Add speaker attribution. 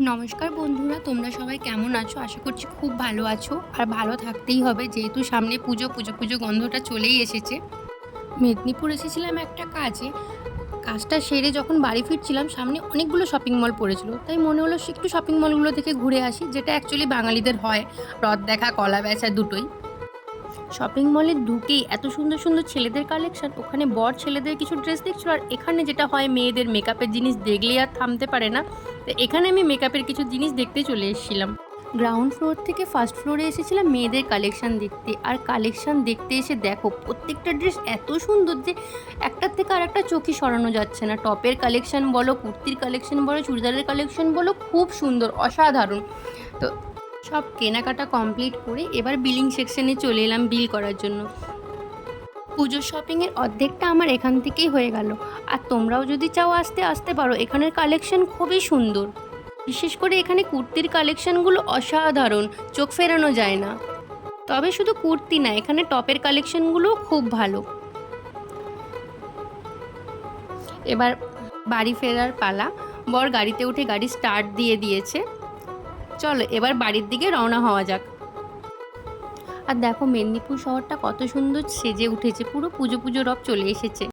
Speaker 1: নমস্কার বন্ধুরা, তোমরা সবাই কেমন আছো? আশা করছি খুব ভালো আছো আর ভালো থাকতেই হবে, যেহেতু সামনে পুজো পুজো পুজো গন্ধটা চলেই এসেছে। মেদিনীপুর এসেছিলাম একটা কাজে। কাজটা সেরে যখন বাড়ি ফিরছিলাম সামনে অনেকগুলো শপিং মল পড়েছিল, তাই মনে হলো একটু শপিং মলগুলো থেকে ঘুরে আসি, যেটা অ্যাকচুয়ালি বাঙালিদের হয়, রথ দেখা কলা বেচা দুটোই। শপিং মলে ঢুকেই এত সুন্দর সুন্দর ছেলেদের কালেকশন, ওখানে বর ছেলেদের কিছু ড্রেস দেখছিল, আর এখানে যেটা হয় মেয়েদের মেকআপের জিনিস দেখলেই আর থামতে পারে না। তো এখানে আমি মেকআপের কিছু জিনিস দেখতে চলে এসেছিলাম। গ্রাউন্ড ফ্লোর থেকে ফার্স্ট ফ্লোরে এসেছিলাম মেয়েদের কালেকশন দেখতে, আর কালেকশন দেখতে এসে দেখো প্রত্যেকটা ড্রেস এত সুন্দর যে একটার থেকে আর একটা চোখই সরানো যাচ্ছে না। টপের কালেকশন বলো, কুর্তির কালেকশন বলো, চুড়িদারের কালেকশন বলো, খুব সুন্দর, অসাধারণ। তো সব কেনাকাটা কমপ্লিট করে এবার বিলিং সেকশনে চলে এলাম বিল করার জন্য। পুজোর শপিংয়ের অর্ধেকটা আমার এখান থেকেই হয়ে গেল। আর তোমরাও যদি চাও আসতে পারো, এখানের কালেকশন খুবই সুন্দর। বিশেষ করে এখানে কুর্তির কালেকশনগুলো অসাধারণ, চোখ ফেরানো যায় না। তবে শুধু কুর্তি না, এখানে টপের কালেকশনগুলোও খুব ভালো। এবার বাড়ি ফেরার পালা। বর গাড়িতে উঠে গাড়ি স্টার্ট দিয়ে দিয়েছে। চলো এবার বাড়ির দিকে রওনা হওয়া যাক। আর দেখো মেদিনীপুর শহরটা কত সুন্দর সেজে উঠেছে, পুরো পুজো পুজো রব চলে এসেছে।